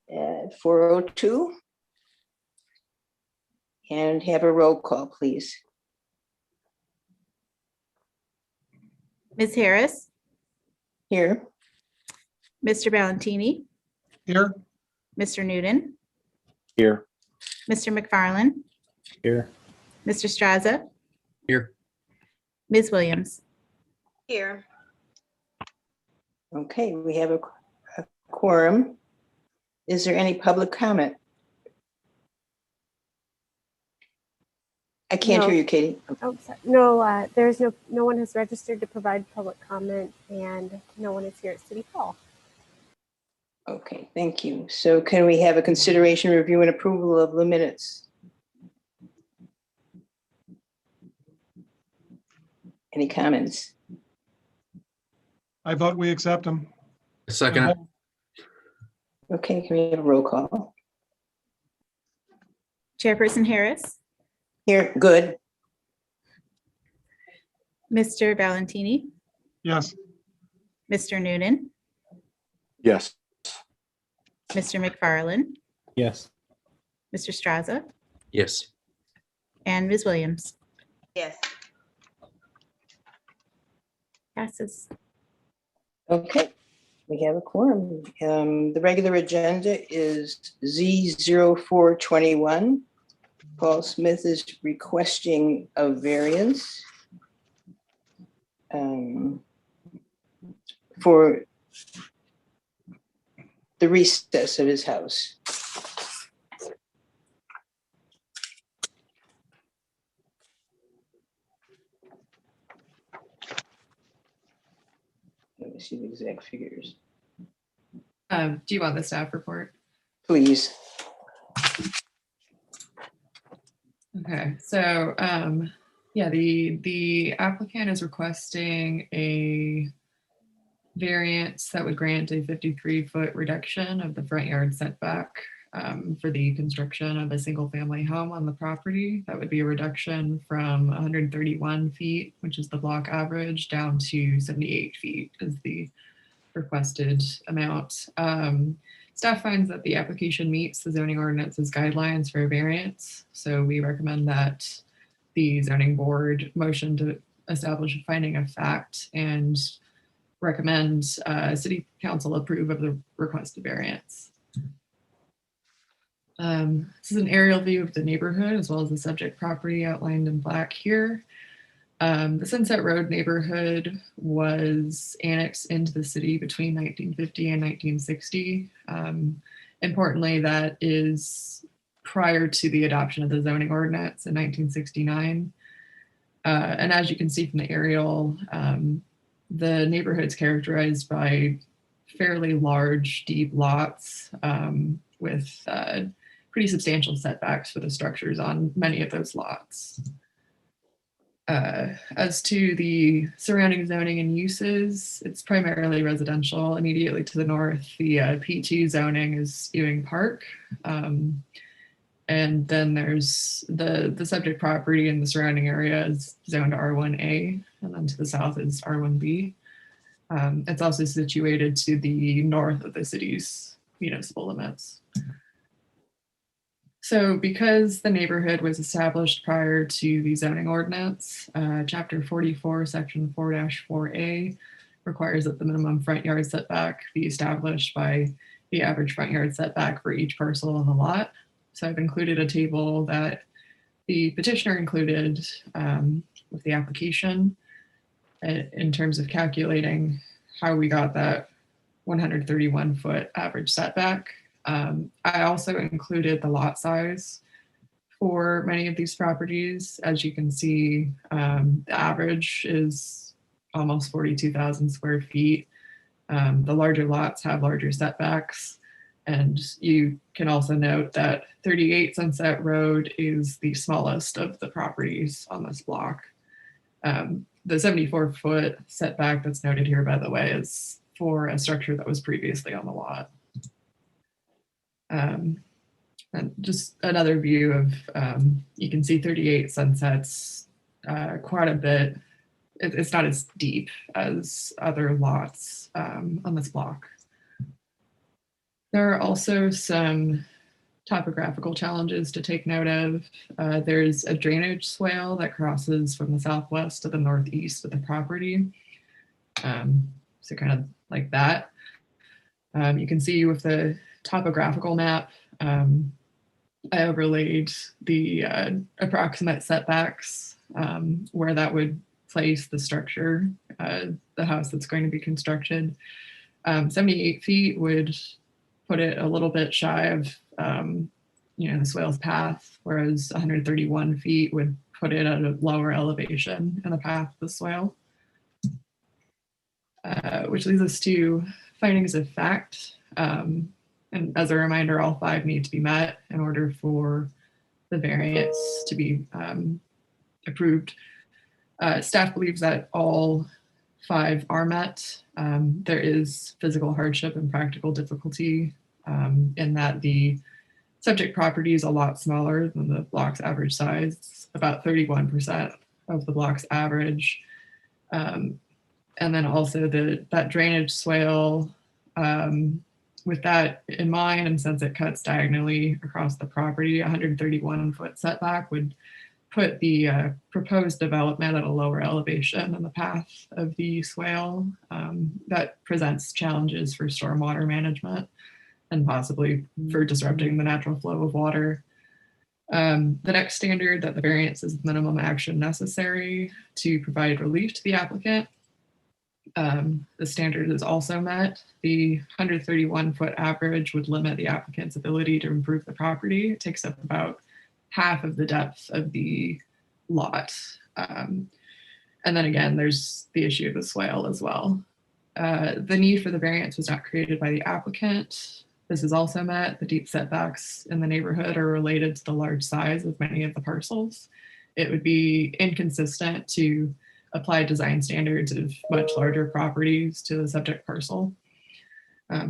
at 4:02. And have a roll call, please. Ms. Harris, Here. Mr. Valentini, Here. Mr. Newton, Here. Mr. McFarland, Here. Mr. Straza, Here. Ms. Williams. Here. Okay, we have a quorum. Is there any public comment? I can't No. hear you, Katie. Oh, sorry. No, there's no one has registered to provide public comment, and no one is here at City Hall. Okay, thank you. So can we have a consideration, review, and approval of the minutes? Any comments? I vote we accept them. Second. Okay, can we have a roll call? Chairperson Harris, Here, good. Mr. Valentini, Yes. Mr. Newton, Yes. Mr. McFarland, Yes. Mr. Straza, Yes. and Ms. Williams. Yes. Passes. Okay, we have a quorum. The regular agenda is Z0421. Paul Smith is requesting a variance for the recess of his house. Let me see the exact figures, Do you want the staff report? please. Okay, so yeah, the applicant is requesting a variance that would grant a 53-foot reduction of the front yard setback for the construction of a single family home on the property. That would be a reduction from 131 feet, which is the block average, down to 78 feet is the requested amount. Staff finds that the application meets the zoning ordinance's guidelines for a variance. So we recommend that the zoning board motion to establish a finding of fact and recommend city council approve of the requested variance. This is an aerial view of the neighborhood as well as the subject property outlined in black here. The Sunset Road neighborhood was annexed into the city between 1950 and 1960. Importantly, that is prior to the adoption of the zoning ordinance in 1969. And as you can see from the aerial, the neighborhood is characterized by fairly large, deep lots with pretty substantial setbacks for the structures on many of those lots. As to the surrounding zoning and uses, it's primarily residential. Immediately to the north, the P2 zoning is Ewing Park. And then there's the subject property in the surrounding area is zoned R1A, and then to the south is R1B. It's also situated to the north of the city's municipal limits. So because the neighborhood was established prior to the zoning ordinance, chapter 44, section 4-4A requires that the minimum front yard setback be established by the average front yard setback for each parcel on the lot. So I've included a table that the petitioner included with the application in terms of calculating how we got that 131-foot average setback. I also included the lot size for many of these properties. As you can see, the average is almost 42,000 square feet. The larger lots have larger setbacks. And you can also note that 38 Sunset Road is the smallest of the properties on this block. The 74-foot setback that's noted here, by the way, is for a structure that was previously on the lot. And just another view of, you can see 38 Sunsets quite a bit. It's not as deep as other lots on this block. There are also some topographical challenges to take note of. There's a drainage swale that crosses from the southwest to the northeast of the property. So kind of like that. You can see with the topographical map, I overlaid the approximate setbacks where that would place the structure, the house that's going to be constructed. 78 feet would put it a little bit shy of the swale's path, whereas 131 feet would put it at a lower elevation in the path of the swale. Which leads us to findings of fact. And as a reminder, all 5 need to be met in order for the variance to be approved. Staff believes that all 5 are met. There is physical hardship and practical difficulty in that the subject property is a lot smaller than the block's average size, about 31% of the block's average. And then also that drainage swale, with that in mind, and since it cuts diagonally across the property, 131-foot setback would put the proposed development at a lower elevation in the path of the swale. That presents challenges for stormwater management and possibly for disrupting the natural flow of water. The next standard that the variance is minimum action necessary to provide relief to the applicant. The standard is also met. The 131-foot average would limit the applicant's ability to improve the property. It takes up about half of the depth of the lot. And then again, there's the issue of the swale as well. The need for the variance was not created by the applicant. This is also met. The deep setbacks in the neighborhood are related to the large size of many of the parcels. It would be inconsistent to apply design standards of much larger properties to the subject parcel,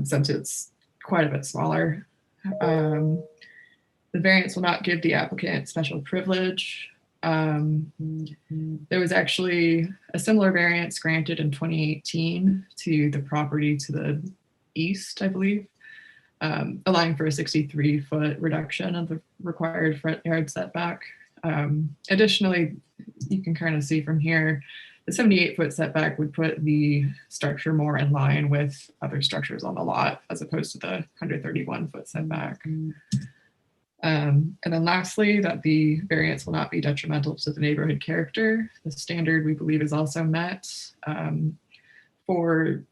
since it's quite a bit smaller. The variance will not give the applicant special privilege. There was actually a similar variance granted in 2018 to the property to the east, I believe, allowing for a 63-foot reduction of the required front yard setback. Additionally, you can kind of see from here, the 78-foot setback would put the structure more in line with other structures on the lot, as opposed to the 131-foot setback. And then lastly, that the variance will not be detrimental to the neighborhood character. The standard, we believe, is also met. For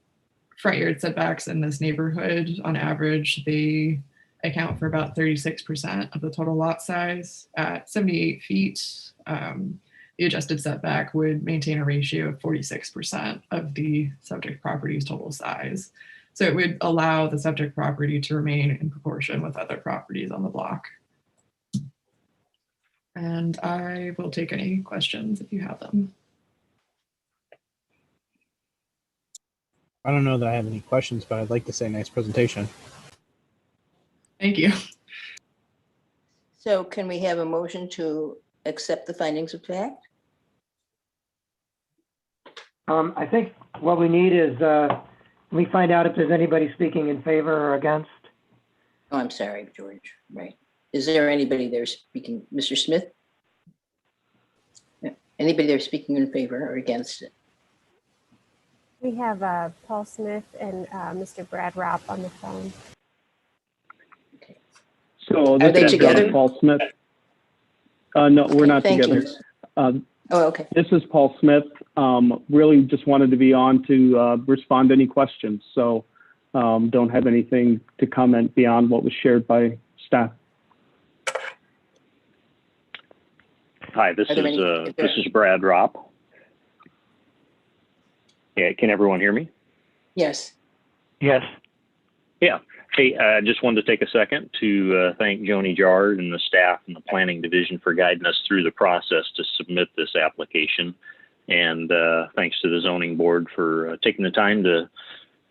front yard setbacks in this neighborhood, on average, they account for about 36% of the total lot size. At 78 feet, the adjusted setback would maintain a ratio of 46% of the subject property's total size. So it would allow the subject property to remain in proportion with other properties on the block. And I will take any questions if you have them. I don't know that I have any questions, but I'd like to say nice presentation. Thank you. So can we have a motion to accept the findings of fact? I think what we need is, we find out if there's anybody speaking in favor or against. Oh, I'm sorry, George. Right. Is there anybody there speaking? Mr. Smith? Anybody there speaking in favor or against it? We have Paul Smith and Mr. Brad Ropp on the phone. Okay. So Are this they is together? Paul Smith. No, we're not Thank together. you. Oh, okay. This is Paul Smith. Really just wanted to be on to respond to any questions. So don't have anything to comment beyond what was shared by staff. Hi, this is Brad Ropp. Yeah, can everyone hear me? Yes. Yes. Yeah. Hey, I just wanted to take a second to thank Joni Jard and the staff and the planning division for guiding us through the process to submit this application. And thanks to the zoning board for taking the time to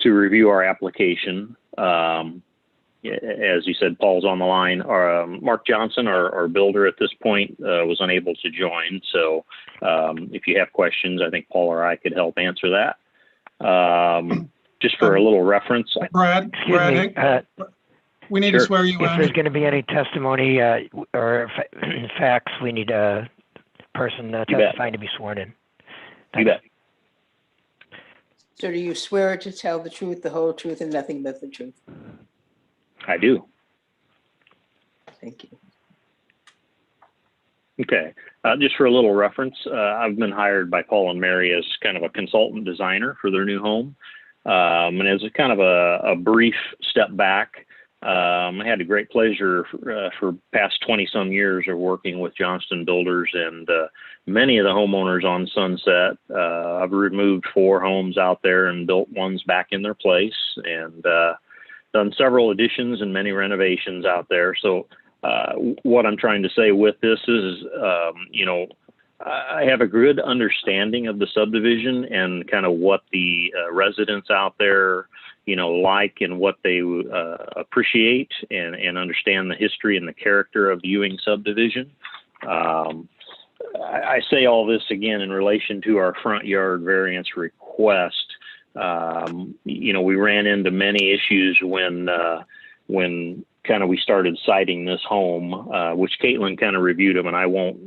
review our application. As you said, Paul's on the line. Mark Johnson, our builder at this point, was unable to join. So if you have questions, I think Paul or I could help answer that. Just for a little reference. Brad, Excuse me, We need to Sure. swear you If there's in. going to be any testimony or facts, we need a person bet. testifying to be sworn in. You bet. So do you swear to tell the truth, the whole truth, and nothing but the truth? I do. Thank you. Okay. Just for a little reference, I've been hired by Paul and Mary as kind of a consultant designer for their new home. And as a kind of a brief step back, I had a great pleasure for past 20 some years of working with Johnston Builders and many of the homeowners on Sunset. I've removed 4 homes out there and built ones back in their place, and done several additions and many renovations out there. So what I'm trying to say with this is, I have a good understanding of the subdivision and kind of what the residents out there, like and what they appreciate, and understand the history and the character of the Ewing subdivision. I say all this again in relation to our front yard variance request. We ran into many issues when kind of we started citing this home, which Caitlin kind of reviewed them, and I won't,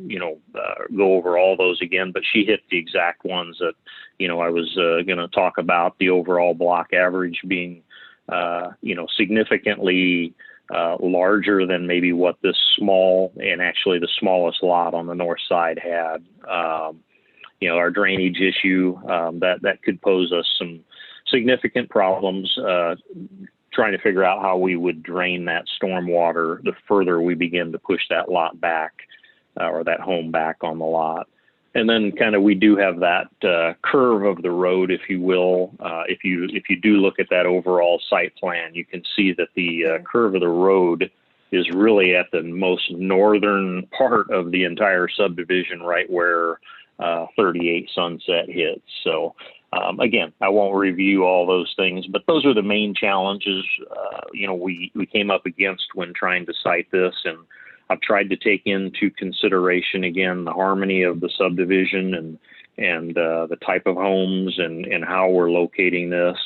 go over all those again, but she hit the exact ones that, I was going to talk about, the overall block average being, significantly larger than maybe what this small, and actually the smallest lot on the north side had. Our drainage issue, that could pose us some significant problems, trying to figure out how we would drain that storm water the further we begin to push that lot back, or that home back on the lot. And then kind of we do have that curve of the road, if you will. If you do look at that overall site plan, you can see that the curve of the road is really at the most northern part of the entire subdivision, right where 38 Sunset hits. So again, I won't review all those things, but those are the main challenges we came up against when trying to cite this. And I've tried to take into consideration, again, the harmony of the subdivision and the type of homes and how we're locating this.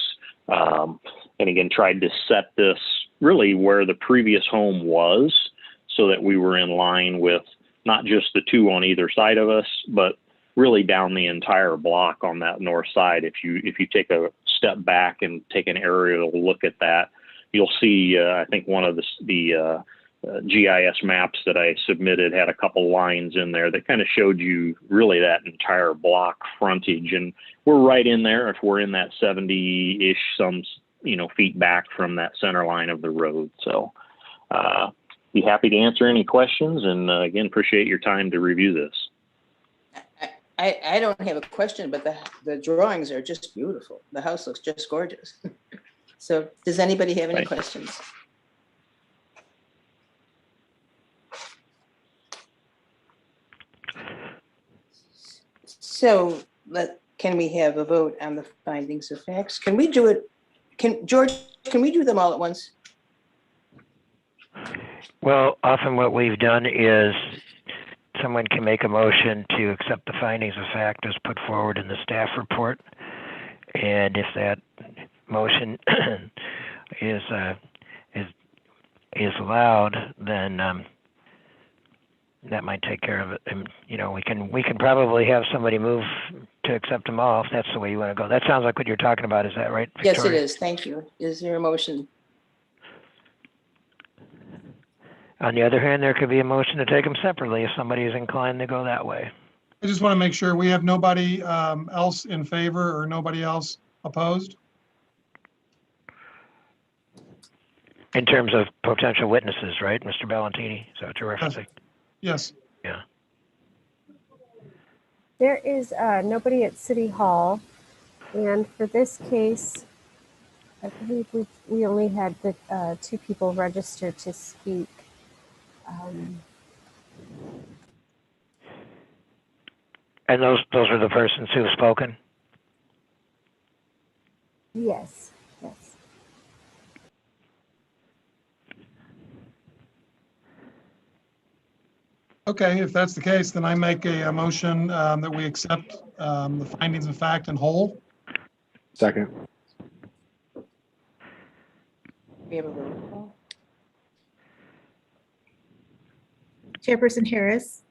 And again, tried to set this really where the previous home was, so that we were in line with not just the 2 on either side of us, but really down the entire block on that north side. If you take a step back and take an aerial look at that, you'll see, I think one of the GIS maps that I submitted had a couple lines in there that kind of showed you really that entire block frontage. And we're right in there if we're in that 70-ish some, feet back from that center line of the road. So be happy to answer any questions. And again, appreciate your time to review this. I don't have a question, but the drawings are just beautiful. The house looks just gorgeous. So does anybody have any Right. questions? So can we have a vote on the findings of facts? Can we do it? George, can we do them all at once? Well, often what we've done is someone can make a motion to accept the findings of fact as put forward in the staff report. And if that motion is allowed, then that might take care of it. And, we can probably have somebody move to accept them all if that's the way you want to go. That sounds like what you're talking about. Is that right, Yes, it Victoria? is. Thank you. Is there a motion? On the other hand, there could be a motion to take them separately if somebody is inclined to go that way. I just want to make sure we have nobody else in favor or nobody else opposed. In terms of potential witnesses, right, Mr. Ballantini? Is that what you're referencing? Yes. Yeah. There is nobody at City Hall, and for this case, I believe we only had the 2 people registered to speak. And those are the persons who have spoken? Yes, yes. Okay, if that's the case, then I make a motion that we accept the findings of fact in whole. Second. We have a roll call. Chairperson Harris,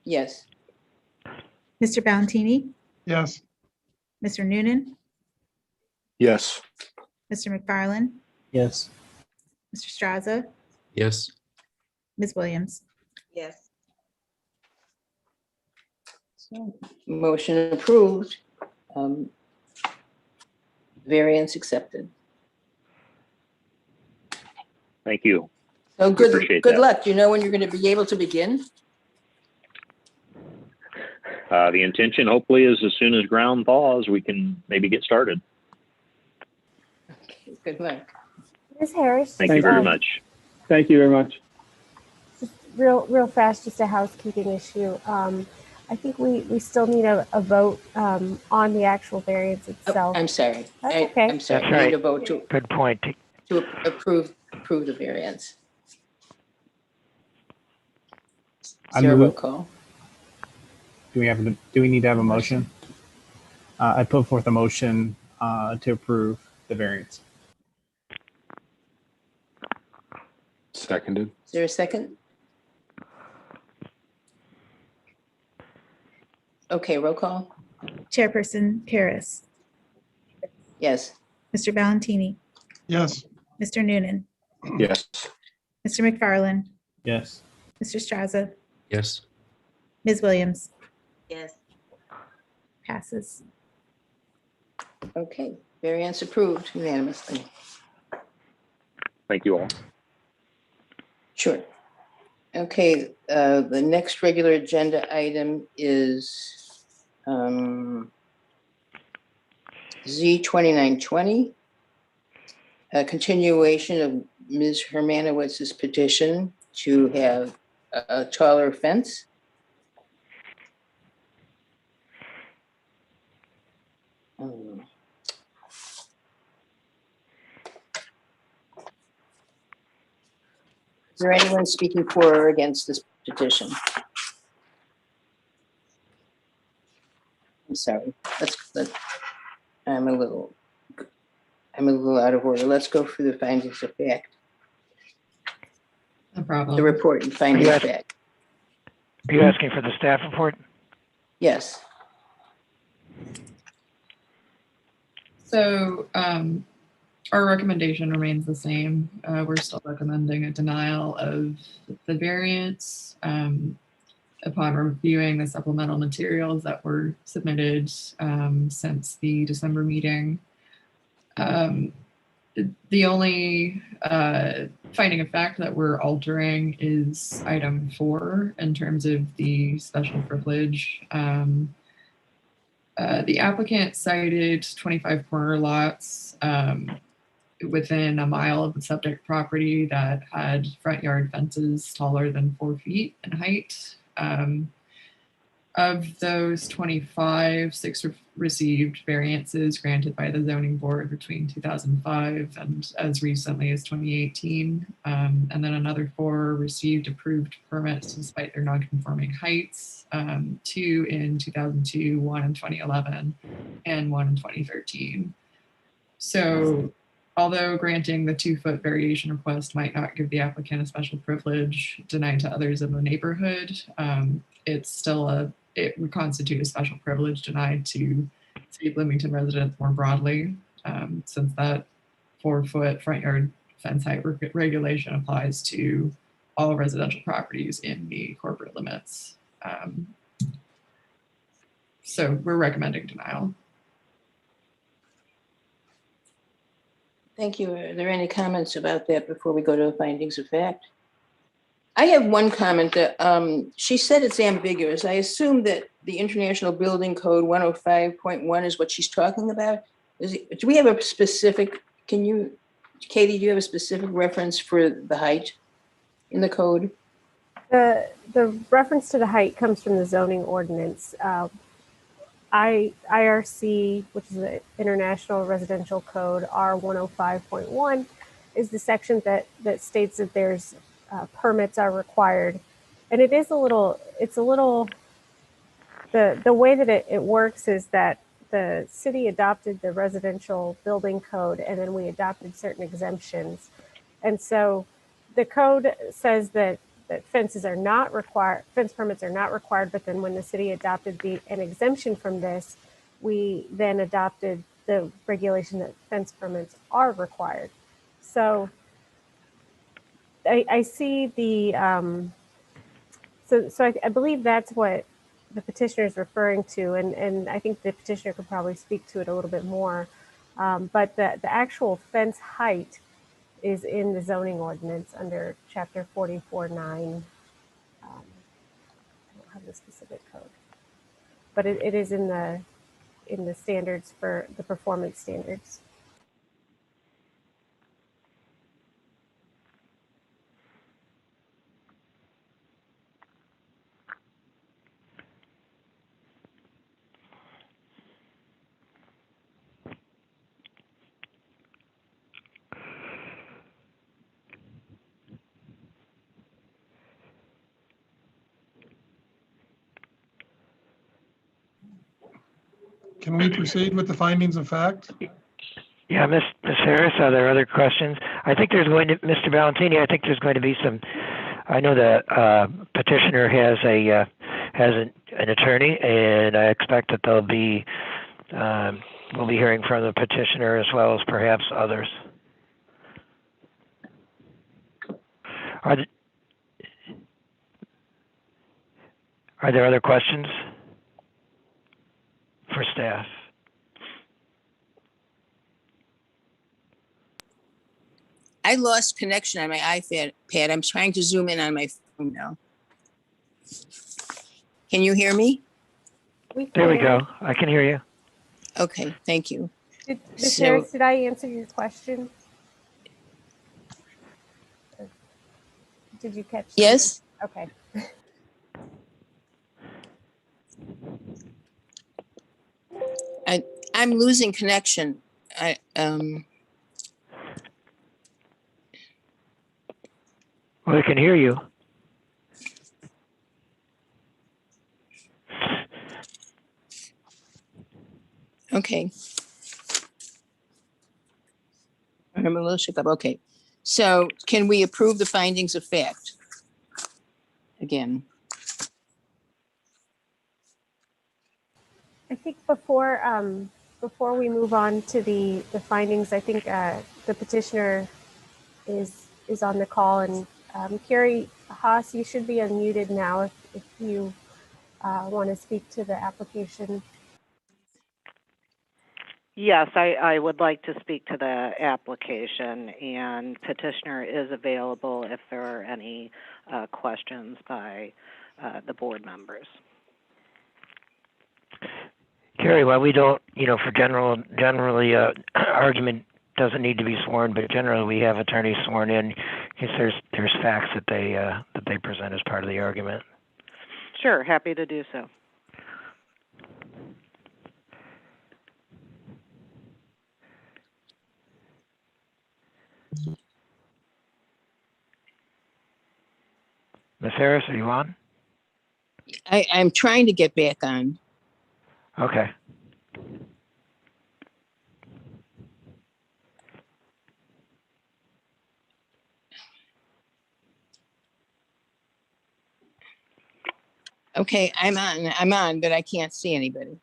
Yes. Mr. Valentini, Yes. Mr. Noonan, Yes. Mr. McFarland, Yes. Mr. Straza, Yes. Ms. Williams. Yes. So, motion approved. Variance accepted. Thank you. So Appreciate good that. luck. Do you know when you're going to be able to begin? The intention hopefully is as soon as ground thaws, we can maybe get started. Okay, good luck. Ms. Harris. Thank you very much. Thank you very much. Just real fast, just a housekeeping issue. I think we still need a vote on the actual variance Oh, itself. I'm sorry. That's okay. I'm sorry. That's We need right. a vote Good point. to approve the variance. Is I there a move- roll call? Do we need to have a motion? I put forth a motion to approve the variance. Seconded. Is there a second? Okay, roll call. Chairperson Harris, Yes. Mr. Valentini, Yes. Mr. Noonan, Yes. Mr. McFarland, Yes. Mr. Straza, Yes. Ms. Williams. Yes. Passes. Okay, variance approved unanimously. Thank you all. Sure. Okay, the next regular agenda item is Z 2920. A continuation of Ms. Hermanowitz's petition to have a taller fence. Is there anyone speaking for or against this petition? I'm sorry, I'm a little out of order. Let's go through the findings of fact, No problem. the report and findings of Yes. fact. Are you asking for the staff report? Yes, So our recommendation remains the same. We're still recommending a denial of the variance. Upon reviewing the supplemental materials that were submitted since the December meeting. The only finding of fact that we're altering is item 4 in terms of the special privilege. The applicant cited 25 corner lots within a mile of the subject property that had front yard fences taller than 4 feet in height. Of those 25, 6 received variances granted by the zoning board between 2005 and as recently as 2018. And then another 4 received approved permits despite their non-conforming heights, 2 in 2002, 1 in 2011, and 1 in 2013. So although granting the 2-foot variation request might not give the applicant a special privilege denied to others in the neighborhood, it would constitute a special privilege denied to City of Bloomington residents more broadly, since that 4-foot front yard fence height regulation applies to all residential properties in the corporate limits. So we're recommending denial. thank you. Are there any comments about that before we go to the findings of fact? I have one comment that she said it's ambiguous. I assume that the International Building Code 105.1 is what she's talking about. Do we have a specific, Katie, do you have a specific reference for the height in the code? The reference to the height comes from the zoning ordinance. IRC, which is the International Residential Code, R105.1, is the section that states that there's permits are required. And it's a little, the way that it works is that the city adopted the residential building code and then we adopted certain exemptions. And so the code says that that fences are not required, fence permits are not required, but then when the city adopted an exemption from this, we then adopted the regulation that fence permits are required. So I see the, so I believe that's what the petitioner is referring to, and I think the petitioner could probably speak to it a little bit more. But the actual fence height is in the zoning ordinance under chapter 44.9. I don't have the specific code, but it is in the standards for the performance standards. Can we proceed with the findings of fact? Yeah, Ms. Harris, are there other questions? I think there's going to, Mr. Valentini, I think there's going to be some, I know the petitioner has an attorney, and I expect that we'll be hearing from the petitioner as well as perhaps others. Are there other questions for staff? I lost connection on my iPad. I'm trying to zoom in on my phone now. Can you hear me? There we go. I can hear you. Okay, thank you. Ms. Harris, did I answer your question? Did you catch? Yes. Okay. I'm losing connection. Well, I can hear you. Okay. I'm a little shook up. Okay. So can we approve the findings of fact? Again. I think before we move on to the findings, I think the petitioner is on the call, and Carrie Haas, you should be unmuted now if you want to speak to the application. Yes, I would like to speak to the application, and petitioner is available if there are any questions by the board members. Carrie, well, we don't, for generally, argument doesn't need to be sworn, but generally we have attorneys sworn in because there's facts that they present as part of the argument. Sure, happy to do so. Ms. Harris, are you on? I'm trying to get back on. Okay. Okay, I'm on, but I can't see anybody.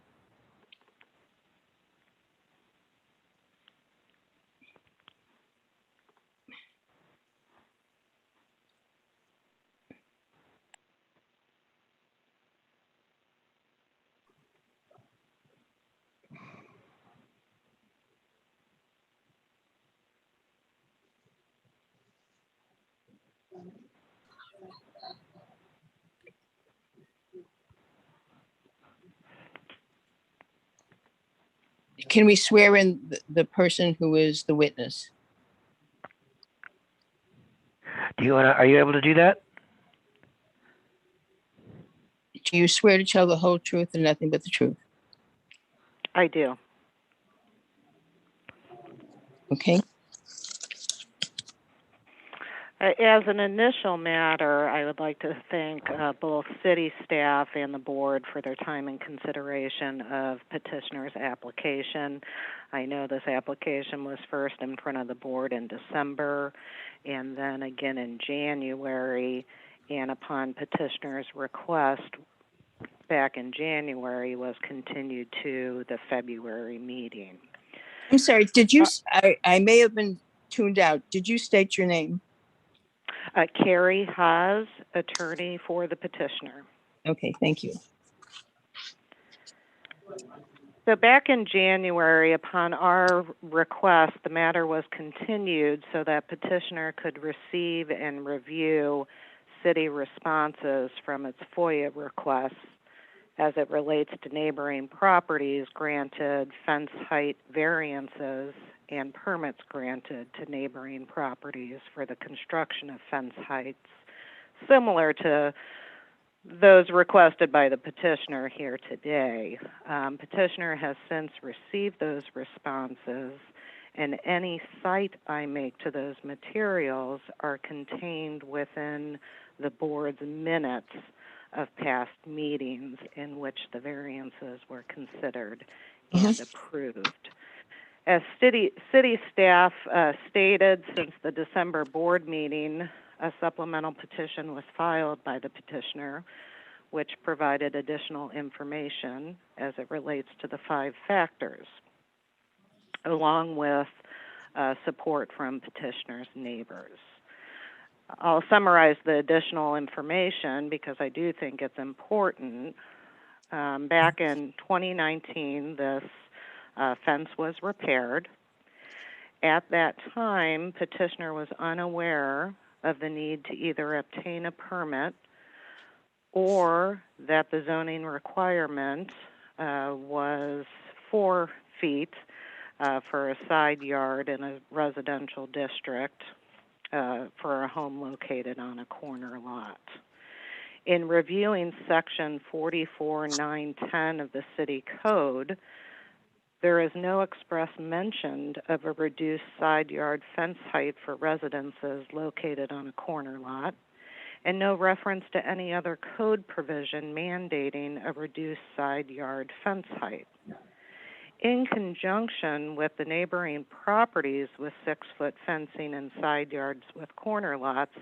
Can we swear in the person who is the witness? Are you able to do that? Do you swear to tell the whole truth and nothing but the truth? I do. Okay. As an initial matter, I would like to thank both city staff and the board for their time and consideration of petitioner's application. I know this application was first in front of the board in December and then again in January, and upon petitioner's request back in January was continued to the February meeting. I'm sorry, I may have been tuned out. Did you state your name? Carrie Haas, attorney for the petitioner. Okay, thank you. So back in January, upon our request, the matter was continued so that petitioner could receive and review city responses from its FOIA requests as it relates to neighboring properties granted fence height variances and permits granted to neighboring properties for the construction of fence heights, similar to those requested by the petitioner here today. Petitioner has since received those responses, and any cite I make to those materials are contained within the board's minutes of past meetings in which the variances were considered and approved. As city staff stated, since the December board meeting, a supplemental petition was filed by the petitioner, which provided additional information as it relates to the 5 factors, along with support from petitioner's neighbors. I'll summarize the additional information because I do think it's important. Back in 2019, this fence was repaired. At that time, petitioner was unaware of the need to either obtain a permit or that the zoning requirement was 4 feet for a side yard in a residential district for a home located on a corner lot. In reviewing section 44.910 of the city code, there is no express mention of a reduced side yard fence height for residences located on a corner lot, and no reference to any other code provision mandating a reduced side yard fence height. In conjunction with the neighboring properties with 6-foot fencing and side yards with corner lots,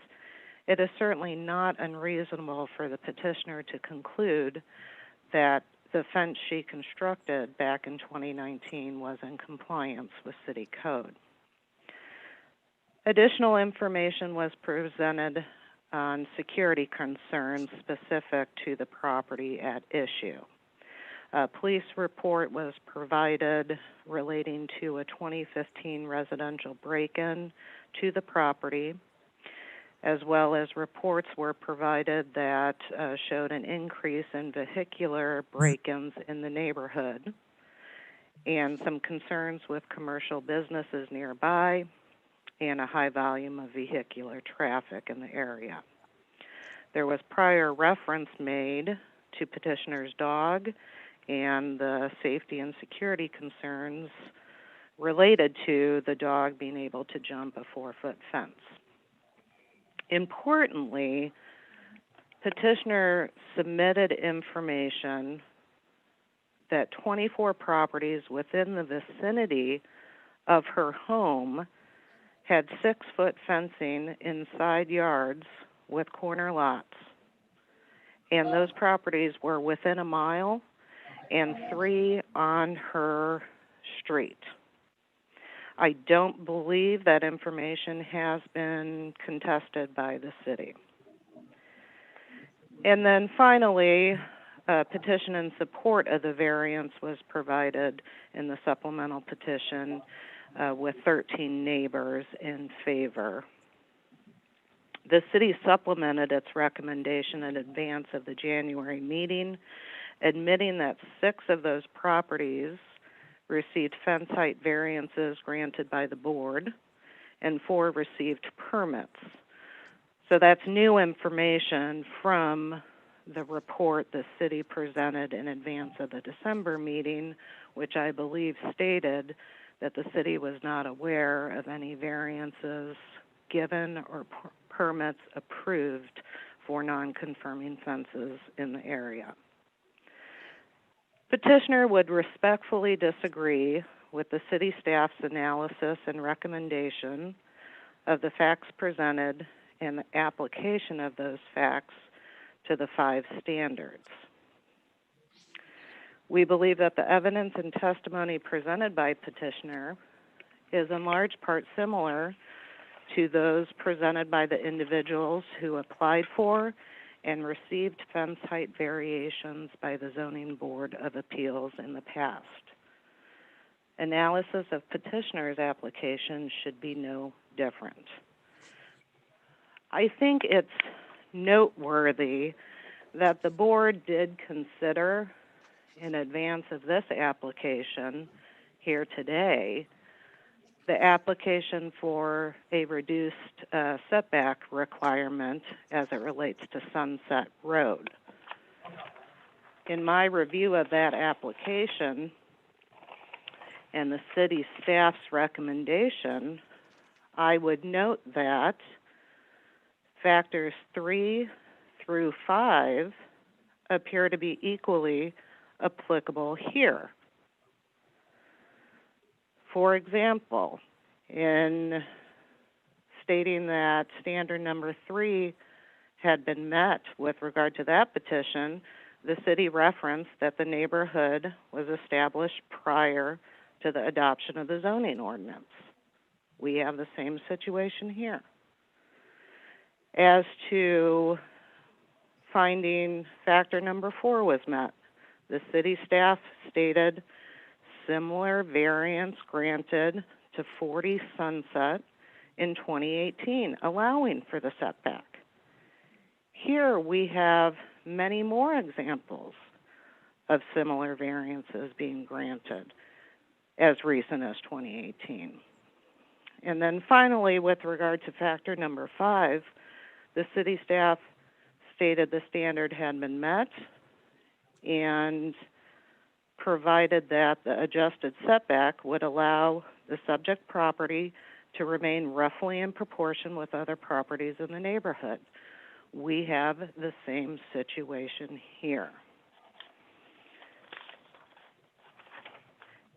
it is certainly not unreasonable for the petitioner to conclude that the fence she constructed back in 2019 was in compliance with city code. Additional information was presented on security concerns specific to the property at issue. A police report was provided relating to a 2015 residential break-in to the property, as well as reports were provided that showed an increase in vehicular break-ins in the neighborhood and some concerns with commercial businesses nearby and a high volume of vehicular traffic in the area. There was prior reference made to petitioner's dog and the safety and security concerns related to the dog being able to jump a 4-foot fence. Importantly, petitioner submitted information that 24 properties within the vicinity of her home had 6-foot fencing in side yards with corner lots. And those properties were within a mile and 3 on her street. I don't believe that information has been contested by the city. And then finally, a petition in support of the variance was provided in the supplemental petition with 13 neighbors in favor. The city supplemented its recommendation in advance of the January meeting, admitting that 6 of those properties received fence height variances granted by the board, and 4 received permits. So that's new information from the report the city presented in advance of the December meeting, which I believe stated that the city was not aware of any variances given or permits approved for non-conforming fences in the area. Petitioner would respectfully disagree with the city staff's analysis and recommendation of the facts presented and the application of those facts to the 5 standards. We believe that the evidence and testimony presented by petitioner is in large part similar to those presented by the individuals who applied for and received fence height variations by the Zoning Board of Appeals in the past. Analysis of petitioner's application should be no different. I think it's noteworthy that the board did consider in advance of this application here today the application for a reduced setback requirement as it relates to Sunset Road. In my review of that application and the city staff's recommendation, I would note that factors 3 through 5 appear to be equally applicable here. For example, in stating that standard number 3 had been met with regard to that petition, the city referenced that the neighborhood was established prior to the adoption of the zoning ordinance. We have the same situation here. As to finding factor number 4 was met, the city staff stated similar variance granted to 40 Sunset in 2018, allowing for the setback. Here we have many more examples of similar variances being granted as recent as 2018. And then finally, with regard to factor number 5, the city staff stated the standard had been met and provided that the adjusted setback would allow the subject property to remain roughly in proportion with other properties in the neighborhood. We have the same situation here.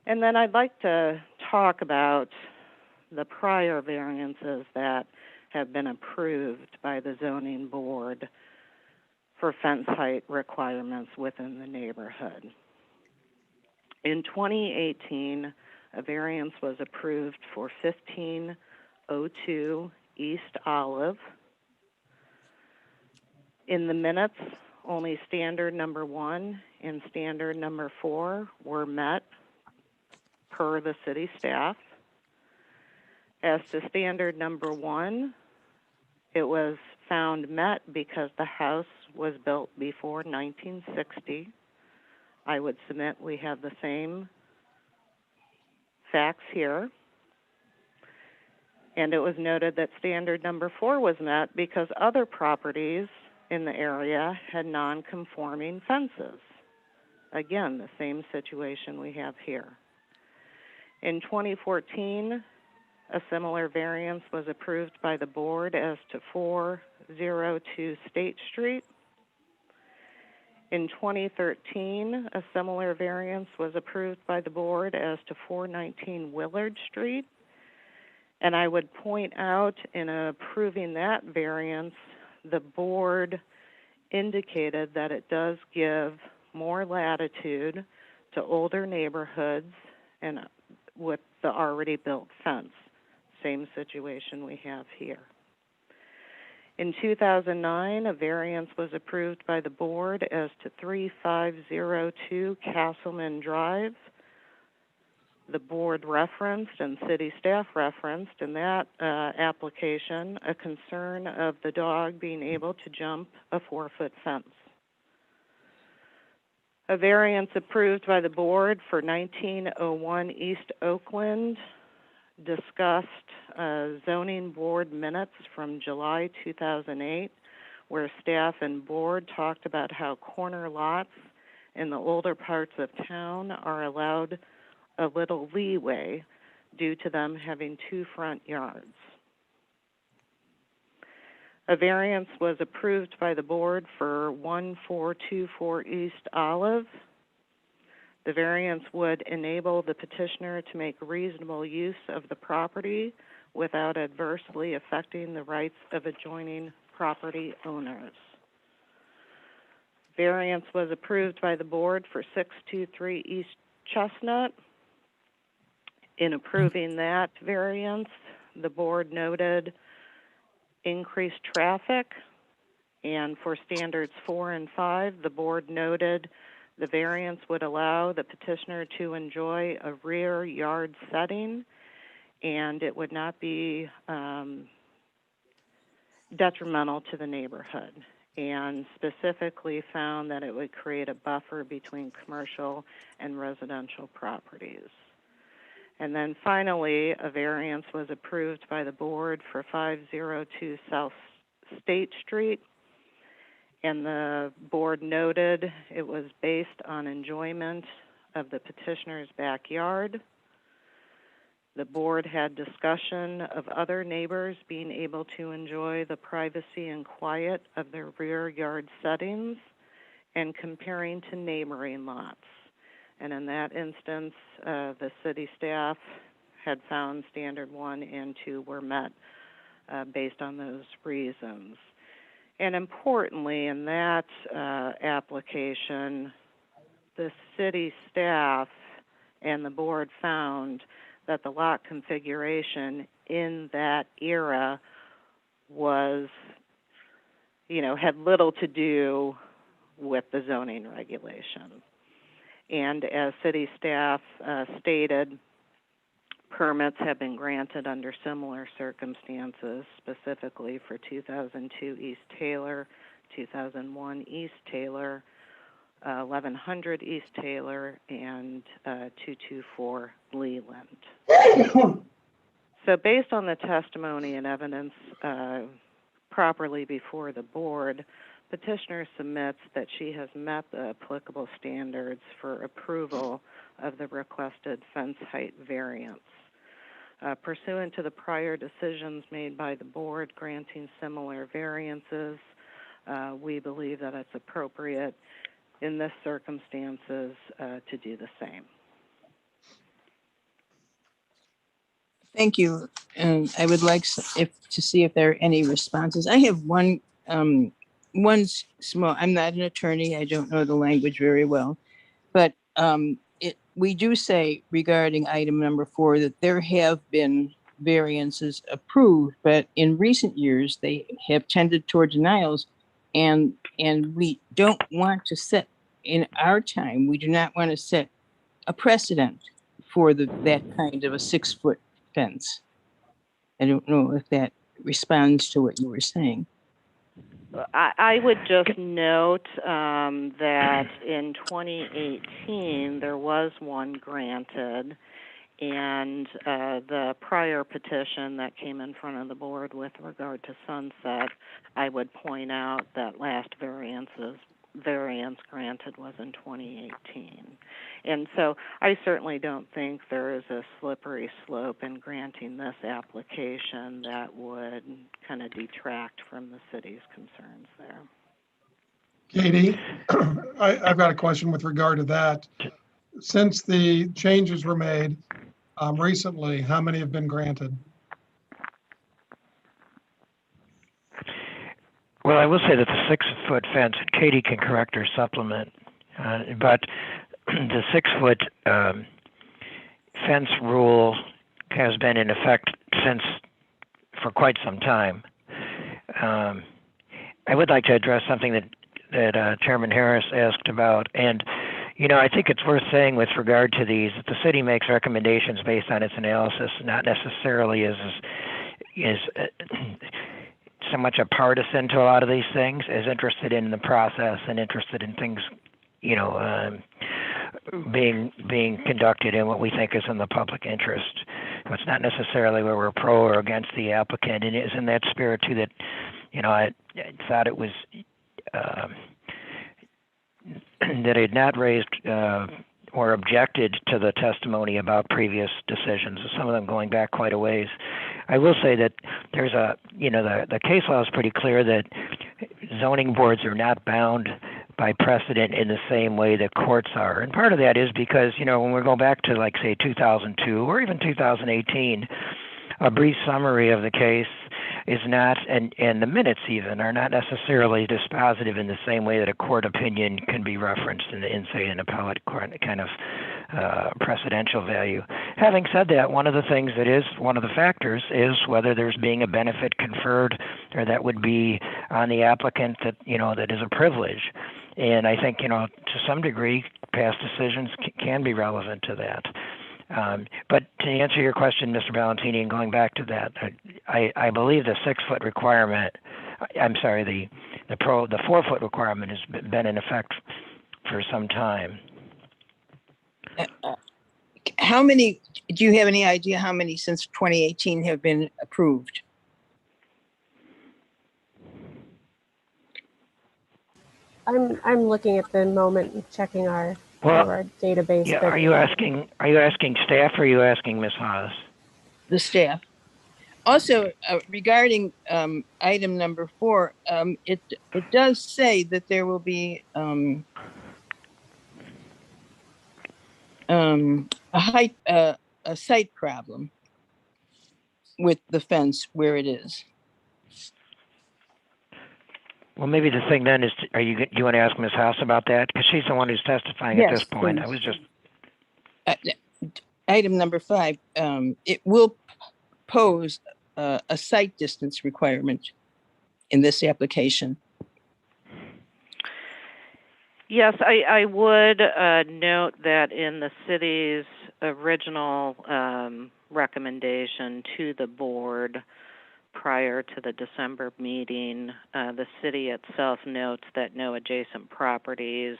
And then I'd like to talk about the prior variances that have been approved by the zoning board for fence height requirements within the neighborhood. In 2018, a variance was approved for 1502 East Olive. In the minutes, only standard number 1 and standard number 4 were met per the city staff. As to standard number 1, it was found met because the house was built before 1960. I would submit we have the same facts here. And it was noted that standard number 4 was met because other properties in the area had non-conforming fences. Again, the same situation we have here. In 2014, a similar variance was approved by the board as to 402 State Street. In 2013, a similar variance was approved by the board as to 419 Willard Street. And I would point out in approving that variance, the board indicated that it does give more latitude to older neighborhoods and with the already built fence. Same situation we have here. In 2009, a variance was approved by the board as to 3502 Castleman Drive. The board referenced and city staff referenced in that application a concern of the dog being able to jump a 4-foot fence. A variance approved by the board for 1901 East Oakland discussed zoning board minutes from July 2008, where staff and board talked about how corner lots in the older parts of town are allowed a little leeway due to them having 2 front yards. A variance was approved by the board for 1424 East Olive. The variance would enable the petitioner to make reasonable use of the property without adversely affecting the rights of adjoining property owners. Variance was approved by the board for 623 East Chestnut. In approving that variance, the board noted increased traffic, and for standards 4 and 5, the board noted the variance would allow the petitioner to enjoy a rear yard setting, and it would not be detrimental to the neighborhood, and specifically found that it would create a buffer between commercial and residential properties. And then finally, a variance was approved by the board for 502 South State Street, and the board noted it was based on enjoyment of the petitioner's backyard. The board had discussion of other neighbors being able to enjoy the privacy and quiet of their rear yard settings and comparing to neighboring lots. And in that instance, the city staff had found standard 1 and 2 were met based on those reasons. And importantly, in that application, the city staff and the board found that the lot configuration in that era was, had little to do with the zoning regulation. And as city staff stated, permits have been granted under similar circumstances, specifically for 2002 East Taylor, 2001 East Taylor, 1100 East Taylor, and 224 Leland. So based on the testimony and evidence properly before the board, petitioner submits that she has met the applicable standards for approval of the requested fence height variance. Pursuant to the prior decisions made by the board granting similar variances, we believe that it's appropriate in this circumstances to do the same. Thank you. And I would like to see if there are any responses. I have one small, I'm not an attorney, I don't know the language very well, but we do say regarding item number 4 that there have been variances approved, but in recent years they have tended toward denials, and we don't want to set, in our time, we do not want to set a precedent for that kind of a 6-foot fence. I don't know if that responds to what you were saying. I would just note that in 2018 there was one granted, and the prior petition that came in front of the board with regard to Sunset, I would point out that last variance granted was in 2018. And so I certainly don't think there is a slippery slope in granting this application that would kind of detract from the city's concerns there. Katie, I've got a question with regard to that. Since the changes were made recently, how many have been granted? Well, I will say that the 6-foot fence, and Katie can correct or supplement, but the 6-foot fence rule has been in effect for quite some time. I would like to address something that Chairman Harris asked about, and I think it's worth saying with regard to these that the city makes recommendations based on its analysis, not necessarily is so much a partisan to a lot of these things, as interested in the process and interested in things, being conducted in what we think is in the public interest. It's not necessarily where we're pro or against the applicant, and it is in that spirit too that, I thought it was that I had not raised or objected to the testimony about previous decisions, some of them going back quite a ways. I will say that there's the case law is pretty clear that zoning boards are not bound by precedent in the same way that courts are. And part of that is because, when we go back to, like, say, 2002 or even 2018, a brief summary of the case is not, and the minutes even, are not necessarily dispositive in the same way that a court opinion can be referenced in say, an appellate court kind of precedential value. Having said that, one of the things that is one of the factors is whether there's being a benefit conferred or that would be on the applicant that, that is a privilege. And I think, to some degree, past decisions can be relevant to that. But to answer your question, Mr. Valentini, and going back to that, I believe the 6-foot requirement, I'm sorry, the 4-foot requirement has been in effect for some time. How many, do you have any idea how many since 2018 have been approved? I'm looking at the moment and checking our database. Yeah, but- are you asking staff or are you asking Ms. Haas? The staff. Also, regarding item number 4, it does say that there will be a site problem with the fence where it is. Well, maybe the thing then is, do you want to ask Ms. Haas about that? Because she's the one who's testifying at Yes, this point. please. I was just, Item number 5, it will pose a site distance requirement in this application. Yes, I would note that in the city's original recommendation to the board prior to the December meeting, the city itself notes that no adjacent properties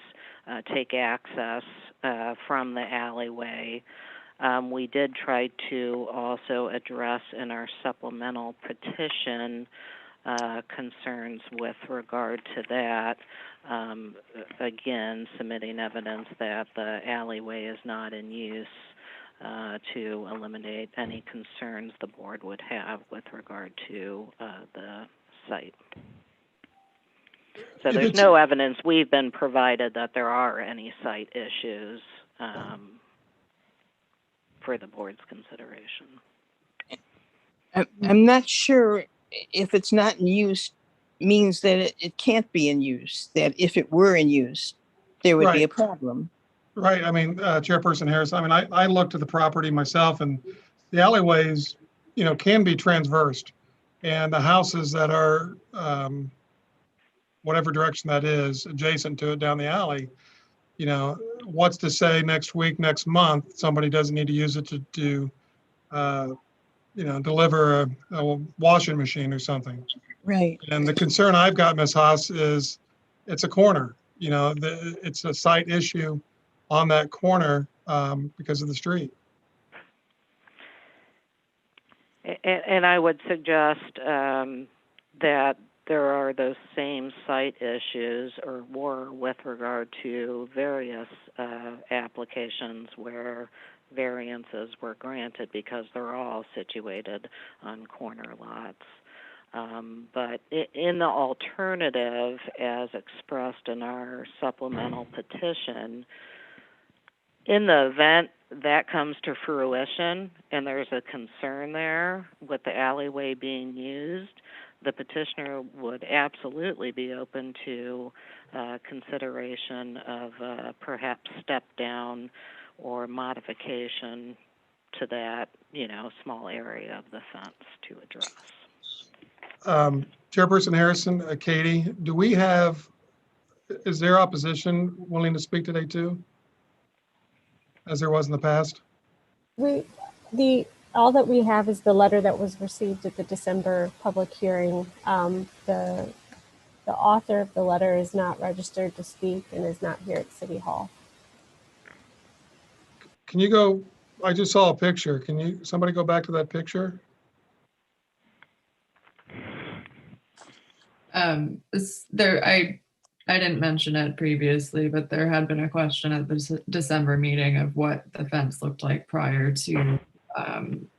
take access from the alleyway. We did try to also address in our supplemental petition concerns with regard to that. Again, submitting evidence that the alleyway is not in use to eliminate any concerns the board would have with regard to the site. So there's no evidence we've been provided that there are any site issues for the board's consideration. I'm not sure if it's not in use means that it can't be in use, that if it were in use, there would be a problem. Right. I mean, Chairperson Harris, I mean, I looked at the property myself and the alleyways, can be transversed. And the houses that are, whatever direction that is, adjacent to it down the alley, what's to say next week, next month, somebody doesn't need to use it to deliver a washing machine or something. Right. And the concern I've got, Ms. Haas, is it's a corner. It's a site issue on that corner because of the street. And I would suggest that there are those same site issues or were with regard to various applications where variances were granted because they're all situated on corner lots. But in the alternative, as expressed in our supplemental petition, in the event that comes to fruition and there's a concern there with the alleyway being used, the petitioner would absolutely be open to consideration of perhaps step down or modification to that, small area of the fence to address. Chairperson Harrison, Katie, is there opposition willing to speak today too, as there was in the past? All that we have is the letter that was received at the December public hearing. The author of the letter is not registered to speak and is not here at City Hall. Can you go, I just saw a picture. Can somebody go back to that picture? I didn't mention it previously, but there had been a question at the December meeting of what the fence looked like prior to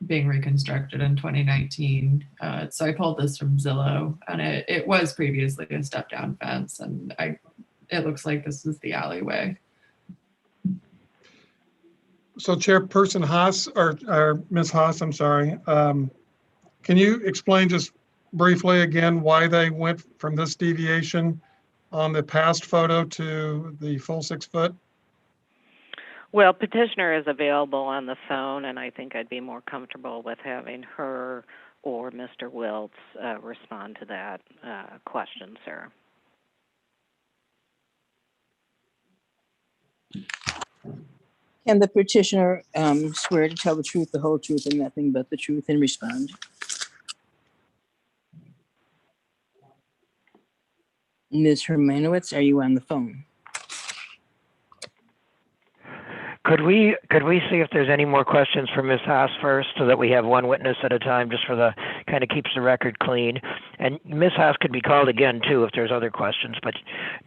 being reconstructed in 2019. So I pulled this from Zillow, and it was previously a step-down fence, and it looks like this is the alleyway. So Chairperson Haas, or Ms. Haas, I'm sorry. Can you explain just briefly again why they went from this deviation on the past photo to the full 6 foot? Well, petitioner is available on the phone, and I think I'd be more comfortable with having her or Mr. Wiltz respond to that question, sir. Can the petitioner swear to tell the truth, the whole truth, and nothing but the truth and respond? Ms. Hermanowitz, are you on the phone? Could we see if there's any more questions for Ms. Haas first, so that we have one witness at a time, just for the kind of keeps the record clean? And Ms. Haas could be called again too if there's other questions, but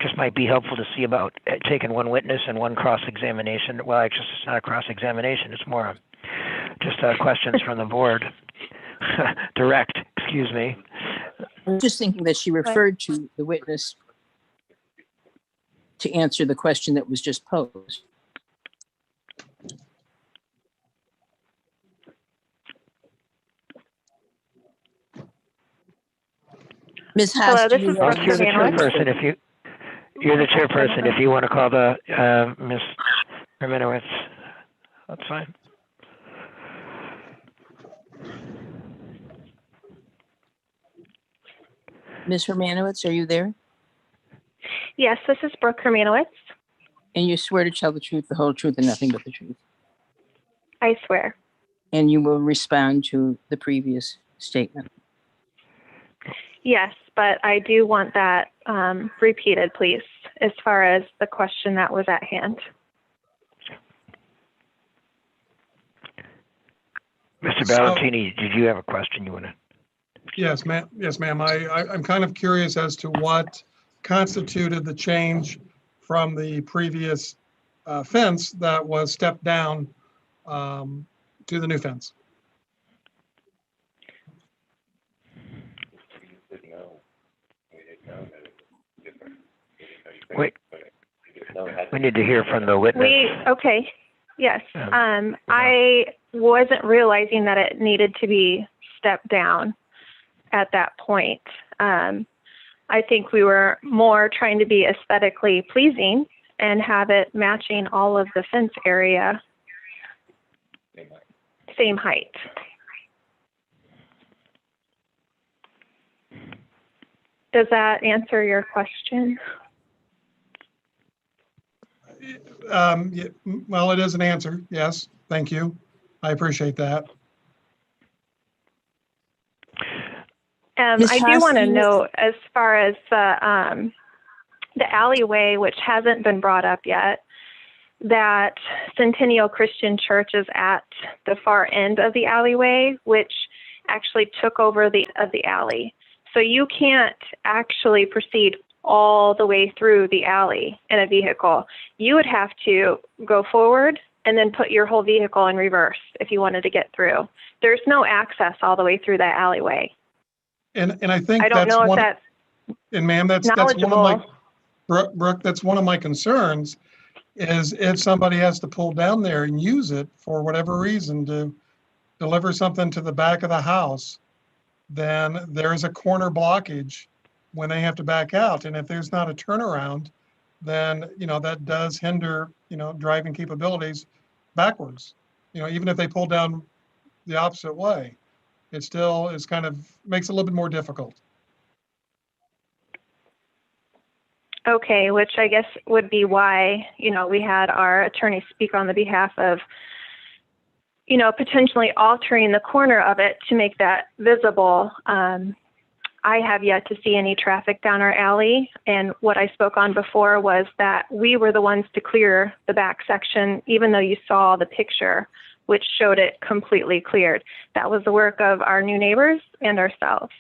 just might be helpful to see about taking one witness and one cross-examination. Well, actually, it's not a cross-examination; it's more just questions from the board. Direct, excuse me. I'm just thinking that she referred to the witness to answer the question that was just posed. Ms. Haas, Hello, do this you is have- Brooke You're the Hermanowitz. chairperson. You're the chairperson, if you want to call the Ms. Hermanowitz, that's fine. Ms. Hermanowitz, are you there? Yes, this is Brooke Hermanowitz. And you swear to tell the truth, the whole truth, and nothing but the truth? I swear. And you will respond to the previous statement? Yes, but I do want that repeated, please, as far as the question that was at hand. Mr. Ballantini, did you have a question you want to? Yes, ma'am. Yes, ma'am. I'm kind of curious as to what constituted the change from the previous fence that was stepped down to the new fence. Wait, we need to hear from the witness. Okay, yes. I wasn't realizing that it needed to be stepped down at that point. I think we were more trying to be aesthetically pleasing and have it matching all of the fence area. Same height. Does that answer your question? Yeah, well, it is an answer. Yes, thank you. I appreciate that. Ms. I do Haas, want to you- note, as far as the alleyway, which hasn't been brought up yet, that Centennial Christian Church is at the far end of the alleyway, which actually took over the alley. So you can't actually proceed all the way through the alley in a vehicle. You would have to go forward and then put your whole vehicle in reverse if you wanted to get through. There's no access all the way through that alleyway. And I think I don't that's know if one, that's and ma'am, that's one of my, knowledgeable. Brooke, that's one of my concerns is if somebody has to pull down there and use it for whatever reason to deliver something to the back of the house, then there is a corner blockage when they have to back out. And if there's not a turnaround, then, that does hinder, driving capabilities backwards. Even if they pull down the opposite way, it still is kind of makes it a little bit more difficult. Okay, which I guess would be why, we had our attorney speak on the behalf of, potentially altering the corner of it to make that visible. I have yet to see any traffic down our alley. And what I spoke on before was that we were the ones to clear the back section, even though you saw the picture, which showed it completely cleared. That was the work of our new neighbors and ourselves.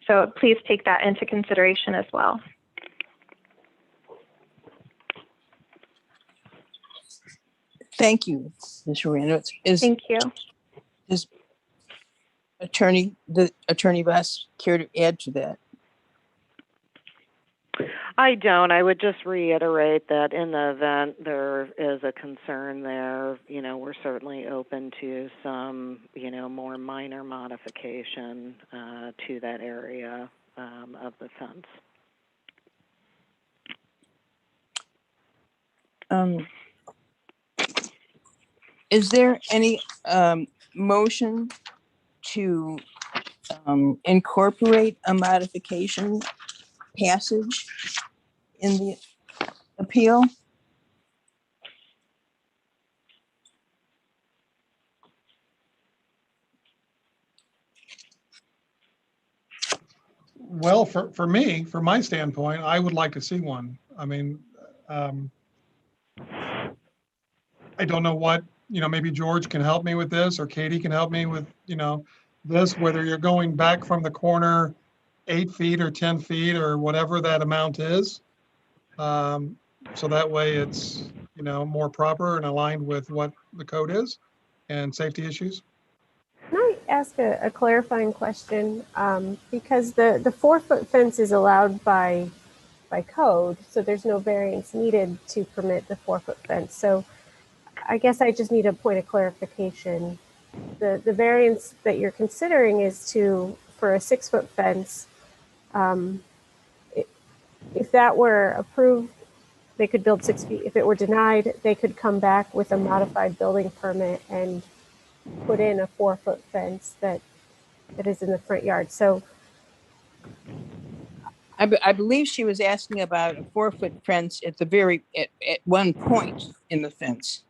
So please take that into consideration as well. Thank you, Ms. Hermanowitz. Thank you. Does Attorney Voss care to add to that? I don't. I would just reiterate that in the event there is a concern there, we're certainly open to some, more minor modification to that area of the fence. Is there any motion to incorporate a modification passage in the appeal? Well, for me, from my standpoint, I would like to see one. I mean, I don't know what, maybe George can help me with this, or Katie can help me with, this, whether you're going back from the corner 8 feet or 10 feet or whatever that amount is. So that way it's, more proper and aligned with what the code is and safety issues. Can I ask a clarifying question? Because the 4-foot fence is allowed by code, so there's no variance needed to permit the 4-foot fence. So I guess I just need a point of clarification. The variance that you're considering is for a 6-foot fence. If that were approved, they could build 6 feet. If it were denied, they could come back with a modified building permit and put in a 4-foot fence that is in the front yard. So I believe she was asking about a 4-foot fence at one point in the fence.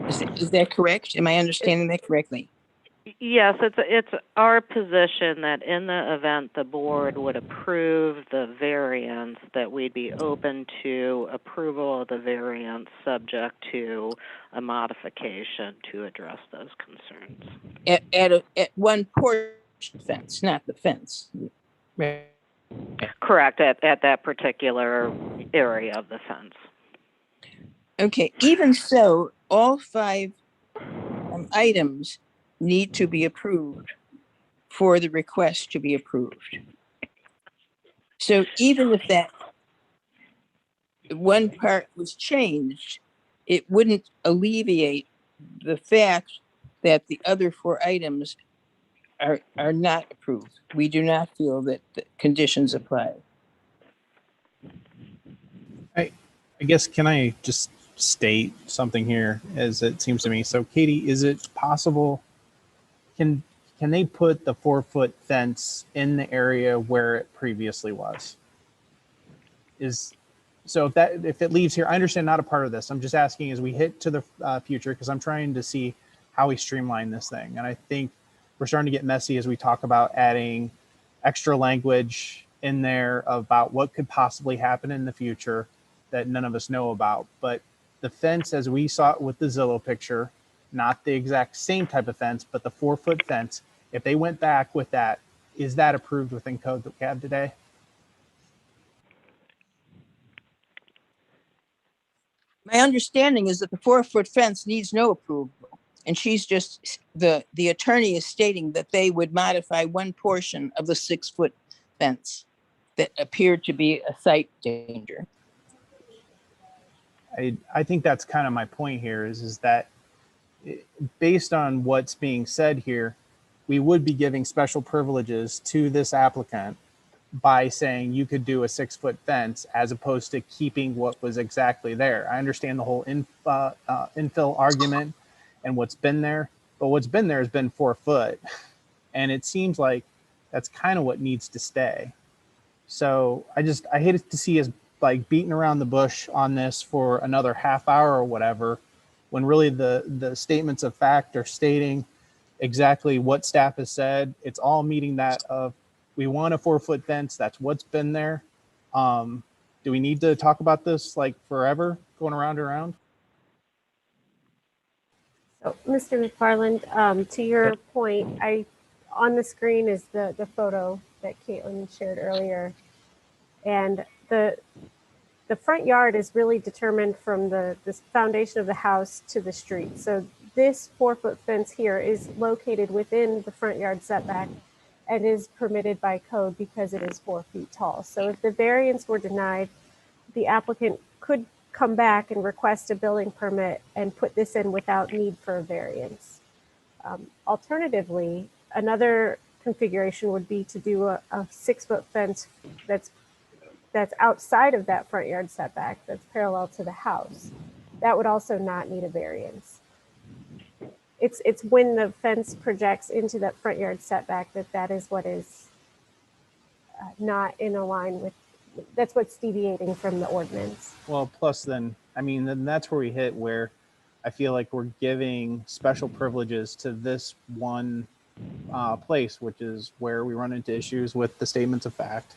Is that correct? Am I understanding that correctly? Yes, it's our position that in the event the board would approve the variance, that we'd be open to approval of the variance subject to a modification to address those concerns. At one portion fence, not the fence. Right. Correct, at that particular area of the fence. Okay, even so, all 5 items need to be approved for the request to be approved. So even if that one part was changed, it wouldn't alleviate the fact that the other 4 items are not approved. We do not feel that the conditions apply. I guess, can I just state something here, as it seems to me? So Katie, is it possible, can they put the 4-foot fence in the area where it previously was? So if it leaves here, I understand not a part of this. I'm just asking as we hit to the future, because I'm trying to see how we streamline this thing. And I think we're starting to get messy as we talk about adding extra language in there about what could possibly happen in the future that none of us know about. But the fence, as we saw it with the Zillow picture, not the exact same type of fence, but the 4-foot fence, if they went back with that, is that approved within code that we have today? My understanding is that the 4-foot fence needs no approval. And she's just, the attorney is stating that they would modify one portion of the 6-foot fence that appeared to be a site danger. I think that's kind of my point here is that based on what's being said here, we would be giving special privileges to this applicant by saying you could do a 6-foot fence as opposed to keeping what was exactly there. I understand the whole infill argument and what's been there, but what's been there has been 4 foot. And it seems like that's kind of what needs to stay. So I hate to see us like beating around the bush on this for another half hour or whatever, when really the statements of fact are stating exactly what staff has said. It's all meeting that of, we want a 4-foot fence. That's what's been there. Do we need to talk about this like forever, going around and around? So, Mr. McFarland, to your point, on the screen is the photo that Caitlin shared earlier. And the front yard is really determined from the foundation of the house to the street. So this 4-foot fence here is located within the front yard setback and is permitted by code because it is 4 feet tall. So if the variance were denied, the applicant could come back and request a building permit and put this in without need for a variance. Alternatively, another configuration would be to do a 6-foot fence that's outside of that front yard setback, that's parallel to the house. That would also not need a variance. It's when the fence projects into that front yard setback that is what is not in line with, that's what's deviating from the ordinance. Well, plus then that's where we hit where I feel like we're giving special privileges to this one place, which is where we run into issues with the statements of fact.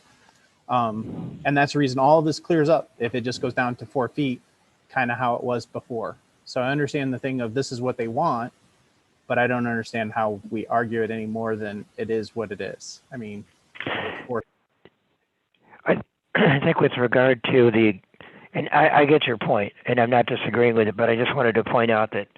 And that's the reason all of this clears up if it just goes down to 4 feet, kind of how it was before. So I understand the thing of this is what they want, but I don't understand how we argue it any more than it is what it is. I mean, I think with regard to the, and I get your point, and I'm not disagreeing with it, but I just wanted to point out that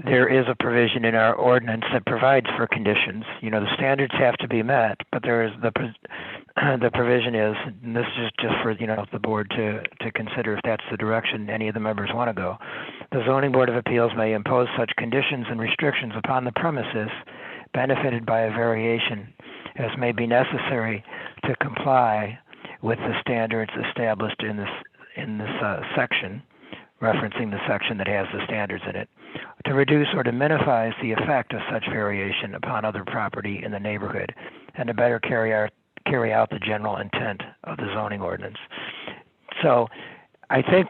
there is a provision in our ordinance that provides for conditions. You know, the standards have to be met, but there is the provision is, and this is just for, you know, the board to consider if that's the direction any of the members want to go. The Zoning Board of Appeals may impose such conditions and restrictions upon the premises benefited by a variation as may be necessary to comply with the standards established in this section, referencing the section that has the standards in it, to reduce or to minimize the effect of such variation upon other property in the neighborhood, and to better carry out the general intent of the zoning ordinance. So I think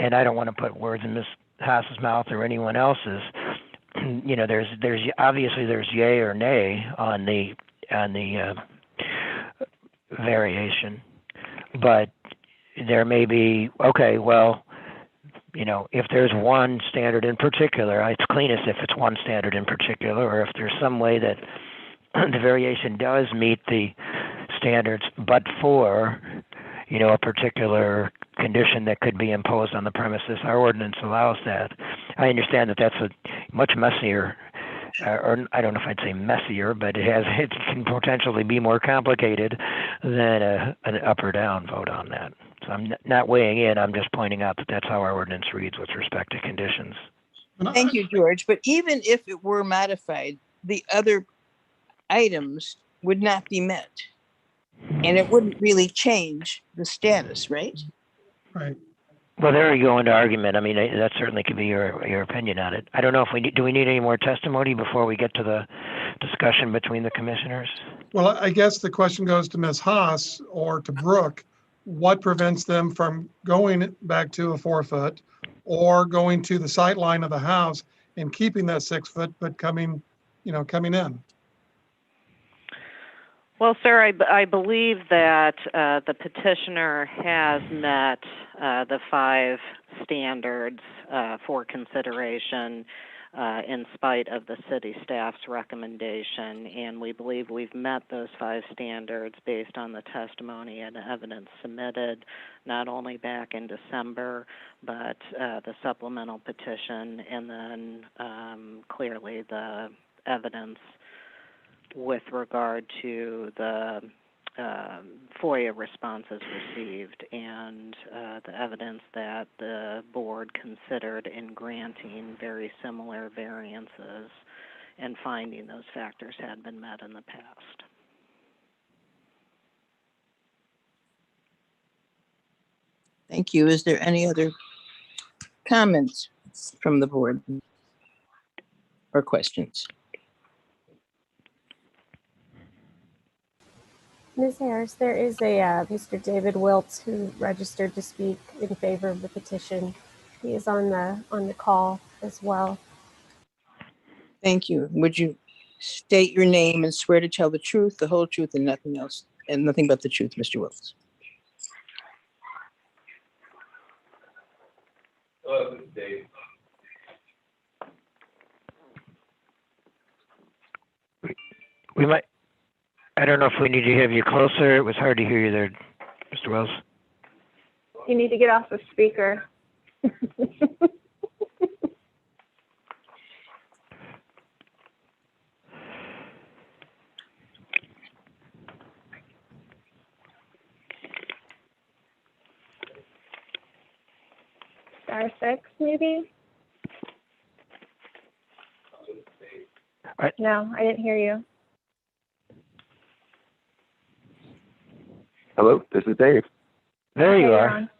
and I don't want to put words in Ms. Haas's mouth or anyone else's, you know, there's obviously there's yay or nay on the variation, but there may be, okay, well, you know, if there's one standard in particular, it's cleanest if it's one standard in particular, or if there's some way that the variation does meet the standards, but for, you know, a particular condition that could be imposed on the premises, our ordinance allows that. I understand that that's a much messier, or I don't know if I'd say messier, but it can potentially be more complicated than an up or down vote on that. So I'm not weighing in, I'm just pointing out that that's how our ordinance reads with respect to conditions. Thank you, George. But even if it were modified, the other items would not be met. And it wouldn't really change the status, right? Right. Well, there you go into argument. I mean, that certainly could be your opinion on it. I don't know if do we need any more testimony before we get to the discussion between the commissioners? Well, I guess the question goes to Ms. Haas or to Brooke. What prevents them from going back to a 4 foot or going to the sight line of the house and keeping that 6 foot, but coming in? Well, sir, I believe that the petitioner has met the 5 standards for consideration in spite of the city staff's recommendation, and we believe we've met those 5 standards based on the testimony and evidence submitted not only back in December, but the supplemental petition, and then clearly the evidence with regard to the FOIA responses received and the evidence that the board considered in granting very similar variances and finding those factors had been met in the past. Thank you. Is there any other comments from the board or questions? Ms. Harris, there is a Mr. David Wiltz who registered to speak in favor of the petition. He is on the call as well. Thank you. Would you state your name and swear to tell the truth, the whole truth, and nothing else, and nothing but the truth, Mr. Wiltz? Hello, this is Dave. We might. I don't know if we need to have you closer. It was hard to hear you there, Mr. Wells. You need to get off the speaker. R6 maybe? Right. No, I didn't hear you. Hello, this is Dave. There you Okay, you're are. on.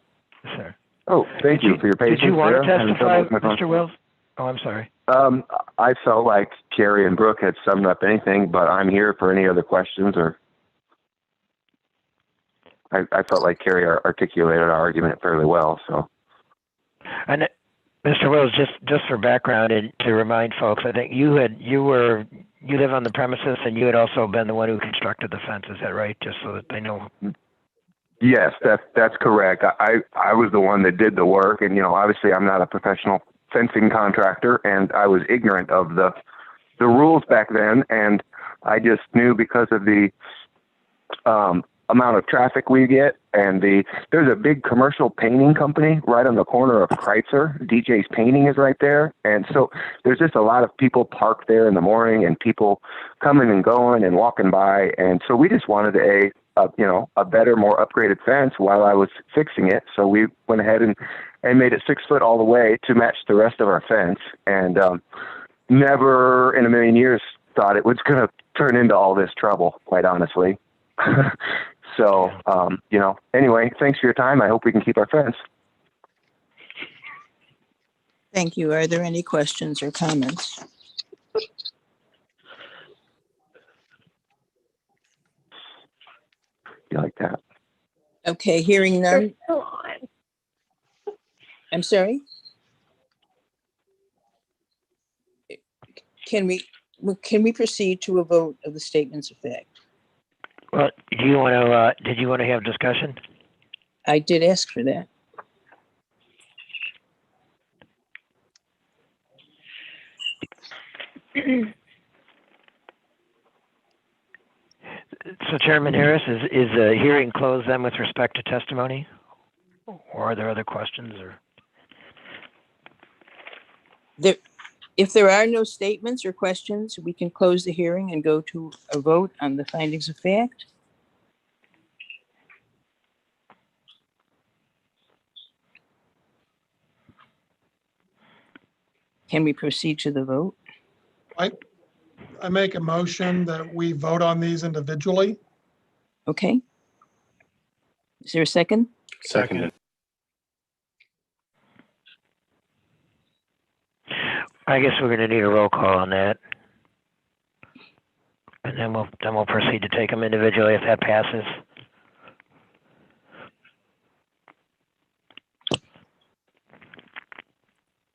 Sir. Oh, thank you for your patience. Did you want to there. Having trouble testify, with my phone. Mr. Wills? Oh, I'm sorry. I felt like Carrie and Brooke had summed up anything, but I'm here for any other questions. Or I felt like Carrie articulated our argument fairly well. So, And Mr. Wills, just for background and to remind folks, I think you live on the premises and you had also been the one who constructed the fence. Is that right? Just so that they know. yes, that's correct. I was the one that did the work, and obviously I'm not a professional fencing contractor, and I was ignorant of the rules back then, and I just knew because of the amount of traffic we get, and there's a big commercial painting company right on the corner of Kreitzer. DJ's Painting is right there, and so there's just a lot of people parked there in the morning, and people coming and going and walking by, and so we just wanted a better, more upgraded fence while I was fixing it. So we went ahead and made it 6 foot all the way to match the rest of our fence, and never in a million years thought it was going to turn into all this trouble, quite honestly. So, anyway, thanks for your time. I hope we can keep our fence. Thank you. Are there any questions or comments? You like that? Okay, hearing They're none. still on. I'm sorry? Can we proceed to a vote of the statements of fact? Well, do you want to? Did you want to have discussion? I did ask for that. So, Chairman Harris, is the hearing closed then with respect to testimony, or are there other questions? Or If there are no statements or questions, we can close the hearing and go to a vote on the findings of fact. Can we proceed to the vote? I make a motion that we vote on these individually. Okay. Is there a second? Second. I guess we're going to need a roll call on that, and then we'll proceed to take them individually if that passes.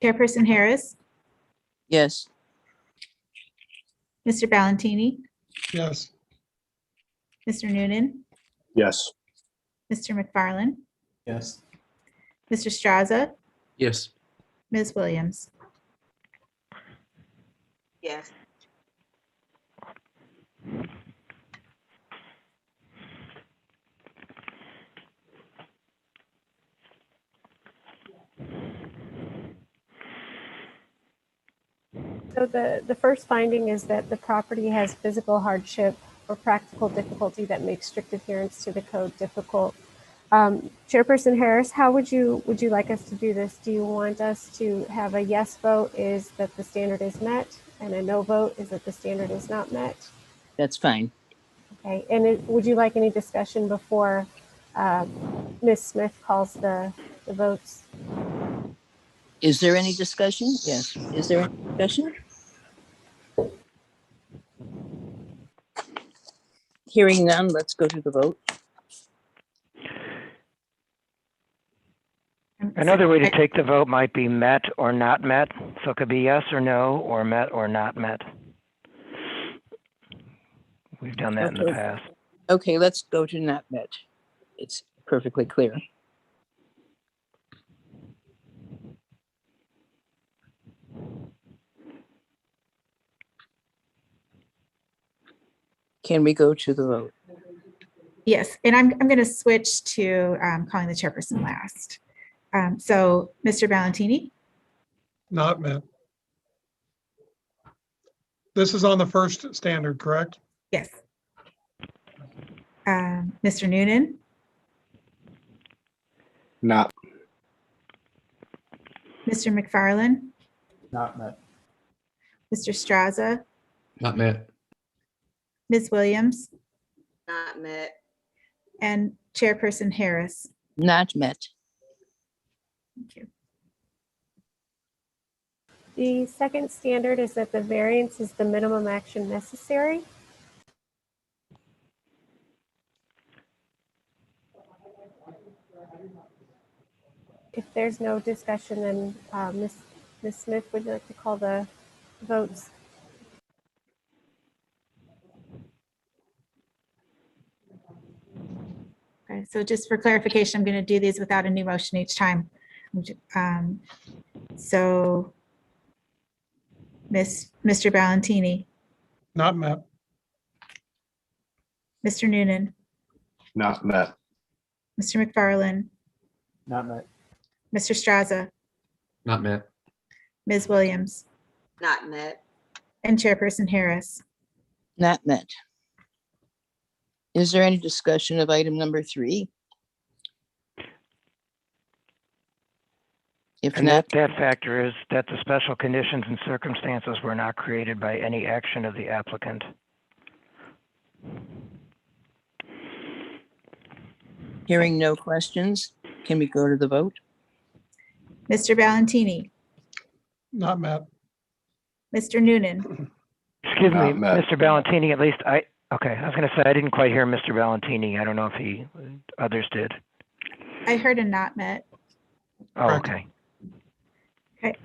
Chairperson Harris, Yes. Mr. Ballantini, Yes. Mr. Noonan, Yes. Mr. McFarland, Yes. Mr. Straza, Yes. Ms. Williams. Yes. So the first finding is that the property has physical hardship or practical difficulty that makes strict adherence to the code difficult. Chairperson Harris, how would you like us to do this? Do you want us to have a yes vote is that the standard is met, and a no vote is that the standard is not met? That's fine. Okay, and would you like any discussion before Ms. Smith calls the votes? Is there any discussion? Yes. Is there any discussion? Hearing none, let's go to the vote. Another way to take the vote might be met or not met. So it could be yes or no, or met or not met. We've done that in the Okay. past. Okay, let's go to not met. It's perfectly clear. Can we go to the vote? Yes, and I'm going to switch to calling the chairperson last. So, Mr. Ballantini, Not met. This is on the first standard, correct? yes. Mr. Noonan, Not. Mr. McFarland, Not met. Mr. Straza, Not met. Ms. Williams, Not met. and Chairperson Harris. Not met. Thank you. The second standard is that the variance is the minimum action necessary. If there's no discussion, then Ms. Smith, would you like to call the votes? Okay, so just for clarification, I'm going to do these without a new motion each time. So Mr. Valentini, Not met. Mr. Noonan, Not met. Mr. McFarland, Not met. Mr. Straza, Not met. Ms. Williams, Not met. and Chairperson Harris. Not met. Is there any discussion of item number 3? If And not, that factor is that the special conditions and circumstances were not created by any action of the applicant. hearing no questions, can we go to the vote? Mr. Valentini, Not met. Mr. Noonan, Excuse me, Not met. Mr. Valentini, at least okay, I was going to say, I didn't quite hear Mr. Valentini. I don't know if others did. I heard a not met. Oh, Correct. okay. Okay,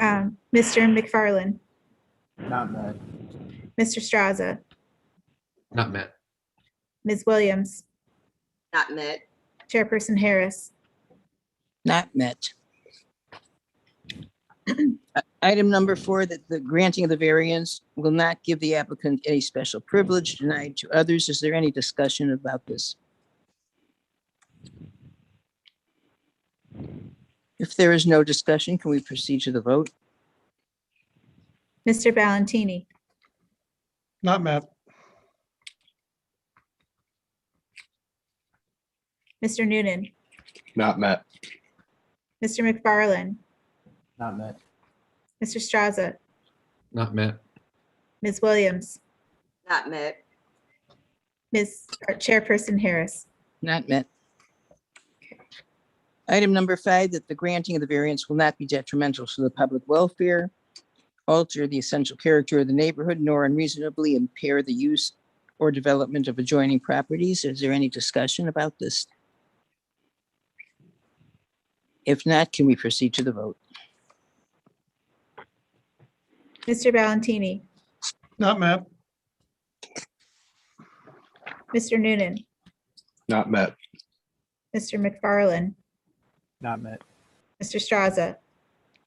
Mr. McFarland, Not met. Mr. Straza, Not met. Ms. Williams, Not met. Chairperson Harris. Not met. Item number 4, that the granting of the variance will not give the applicant any special privilege denied to others. Is there any discussion about this? If there is no discussion, can we proceed to the vote? Mr. Valentini, Not met. Mr. Noonan, Not met. Mr. McFarland, Not met. Mr. Straza, Not met. Ms. Williams, Not met. Chairperson Harris. Not met. Item number 5, that the granting of the variance will not be detrimental to the public welfare, alter the essential character of the neighborhood, nor unreasonably impair the use or development of adjoining properties. Is there any discussion about this? If not, can we proceed to the vote? Mr. Valentini, Not met. Mr. Noonan, Not met. Mr. McFarland, Not met. Mr. Straza,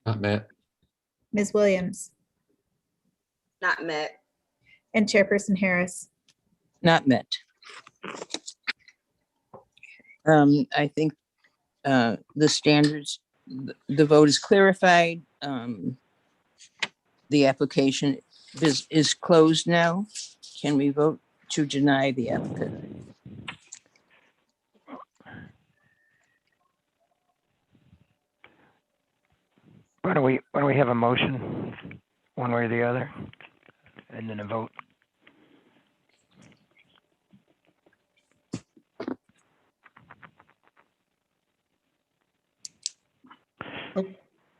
Not met. Ms. Williams, Not met. and Chairperson Harris. Not met. I think the standards, the vote is clarified. The application is closed now. Can we vote to deny the applicant? Why don't we have a motion, one way or the other, and then a vote?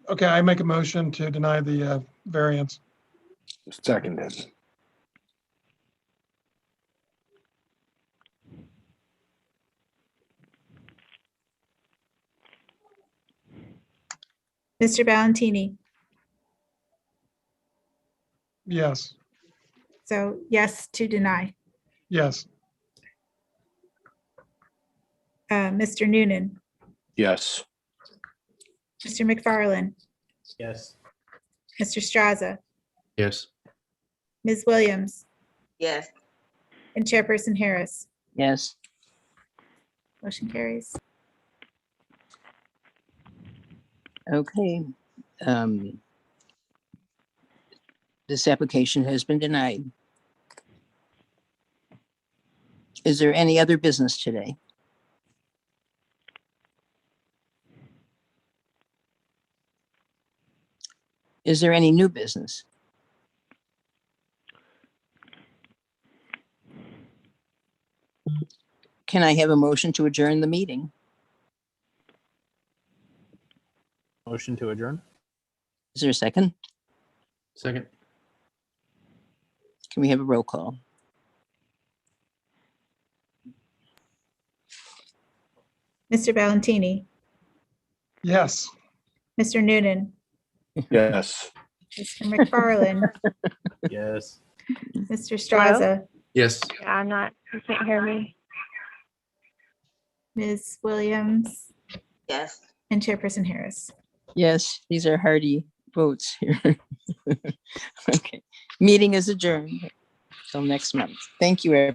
Okay, I make a motion to deny the variance. Seconded. Mr. Valentini, Yes, so yes to deny. yes, Mr. Noonan, Yes. Mr. McFarland, Yes. Mr. Straza, Yes. Ms. Williams, Yes. and Chairperson Harris. Yes. Motion carries. Okay. This application has been denied. Is there any other business today? Is there any new business? Can I have a motion to adjourn the meeting? Motion to adjourn. Is there a second? Second. Can we have a roll call? Mr. Valentini, Yes. Mr. Noonan, Yes. Mr. McFarland, Yes. Mr. Straza, Yes. I'm not, you can't hear me. Ms. Williams, Yes. and Chairperson Harris. Yes, these are hearty votes here. Okay, meeting is adjourned till next month. Thank you, everyone.